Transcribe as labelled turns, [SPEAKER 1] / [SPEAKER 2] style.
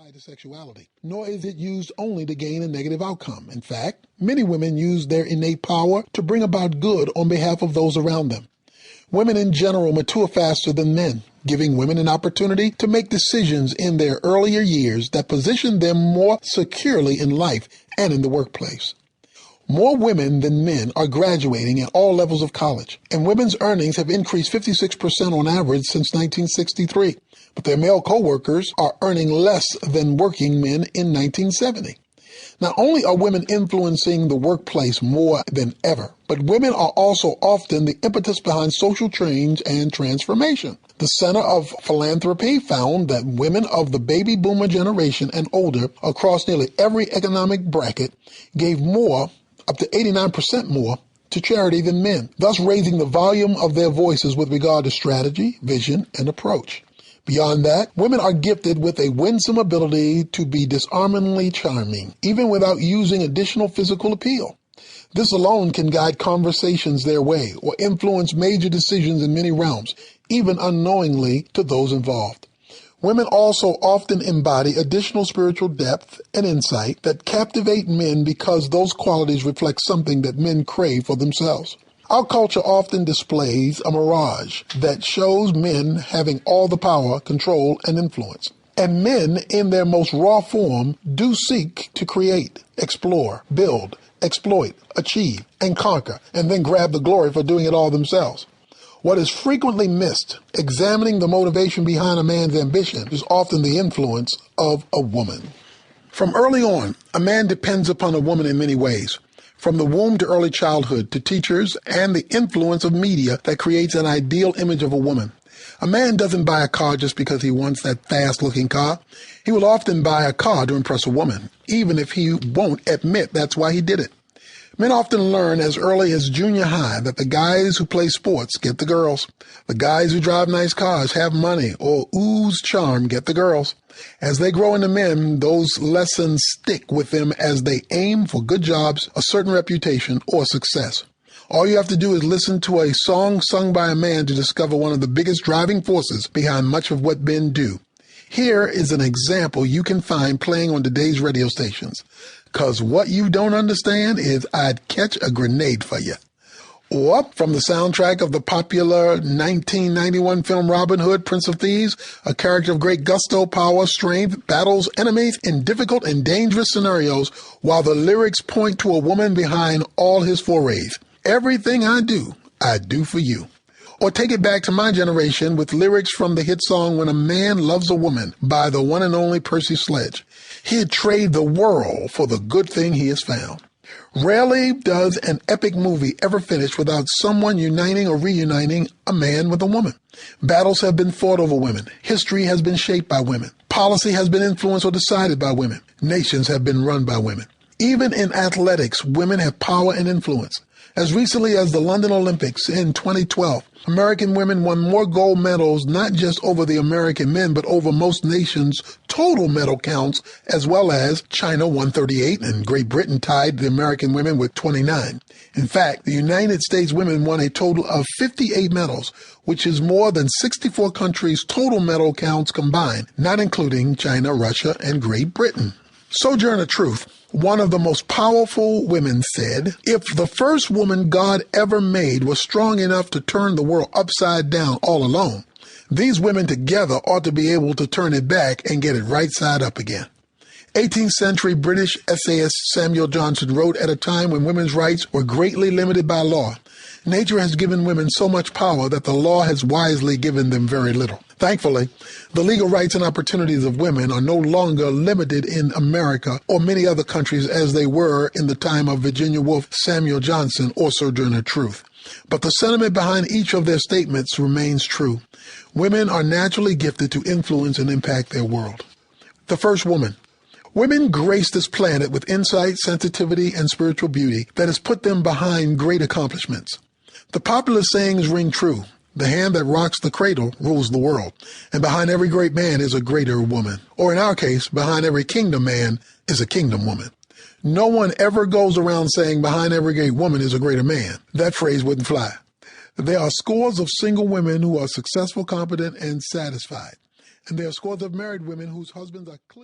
[SPEAKER 1] tied to sexuality, nor is it used only to gain a negative outcome. In fact, many women use their innate power to bring about good on behalf of those around them. Women in general mature faster than men, giving women an opportunity to make decisions in their earlier years that position them more securely in life and in the workplace. More women than men are graduating at all levels of college, and women's earnings have increased 56% on average since 1963, but their male co-workers are earning less than working men in 1970. Not only are women influencing the workplace more than ever, but women are also often the impetus behind social change and transformation. The Center of Philanthropy found that women of the baby boomer generation and older across nearly every economic bracket gave more, up to 89% more, to charity than men, thus raising the volume of their voices with regard to strategy, vision, and approach. Beyond that, women are gifted with a winsome ability to be disarmingly charming, even without using additional physical appeal. This alone can guide conversations their way or influence major decisions in many realms, even unknowingly to those involved. Women also often embody additional spiritual depth and insight that captivate men because those qualities reflect something that men crave for themselves. Our culture often displays a mirage that shows men having all the power, control, and influence. And men, in their most raw form, do seek to create, explore, build, exploit, achieve, and conquer, and then grab the glory for doing it all themselves. What is frequently missed, examining the motivation behind a man's ambition, is often the influence of a woman. From early on, a man depends upon a woman in many ways, from the womb to early childhood to teachers and the influence of media that creates an ideal image of a woman. A man doesn't buy a car just because he wants that fast-looking car. He will often buy a car to impress a woman, even if he won't admit that's why he did it. Men often learn as early as junior high that the guys who play sports get the girls. The guys who drive nice cars, have money, or ooze charm get the girls. As they grow into men, those lessons stick with them as they aim for good jobs, a certain reputation, or success. All you have to do is listen to a song sung by a man to discover one of the biggest driving forces behind much of what men do. Here is an example you can find playing on today's radio stations. 'Cause what you don't understand is I'd catch a grenade for you. Or from the soundtrack of the popular 1991 film Robin Hood, Prince of Thieves, a character of great gusto, power, strength, battles enemies in difficult and dangerous scenarios, while the lyrics point to a woman behind all his forays. Everything I do for you. Or take it back to my generation with lyrics from the hit song When a Man Loves a Woman by the one and only Percy Sledge. He'd trade the world for the good thing he has found. Rarely does an epic movie ever finish without someone uniting or reuniting a man with a woman. Battles have been fought over women. History has been shaped by women. Policy has been influenced or decided by women. Nations have been run by women. Even in athletics, women have power and influence. As recently as the London Olympics in 2012, American women won more gold medals not just over the American men, but over most nations' total medal counts, as well as China won 38 and Great Britain tied the American women with 29. In fact, the United States women won a total of 58 medals, which is more than 64 countries' total medal counts combined, not including China, Russia, and Great Britain. Sojourner Truth, one of the most powerful women, said, "If the first woman God ever made was strong enough to turn the world upside down all alone, these women together ought to be able to turn it back and get it right side up again." 18th century British essayist Samuel Johnson wrote at a time when women's rights were greatly limited by law. Nature has given women so much power that the law has wisely given them very little. Thankfully, the legal rights and opportunities of women are no longer limited in America or many other countries as they were in the time of Virginia Woolf, Samuel Johnson, or Sojourner Truth. But the sentiment behind each of their statements remains true. Women are naturally gifted to influence and impact their world. The first woman. Women grace this planet with insight, sensitivity, and spiritual beauty that has put them behind great accomplishments. The popular sayings ring true. The hand that rocks the cradle rules the world, and behind every great man is a greater woman. Or in our case, behind every kingdom man is a kingdom woman. No one ever goes around saying behind every great woman is a greater man. That phrase wouldn't fly. There are scores of single women who are successful, competent, and satisfied. And there are scores of married women whose husbands are clearly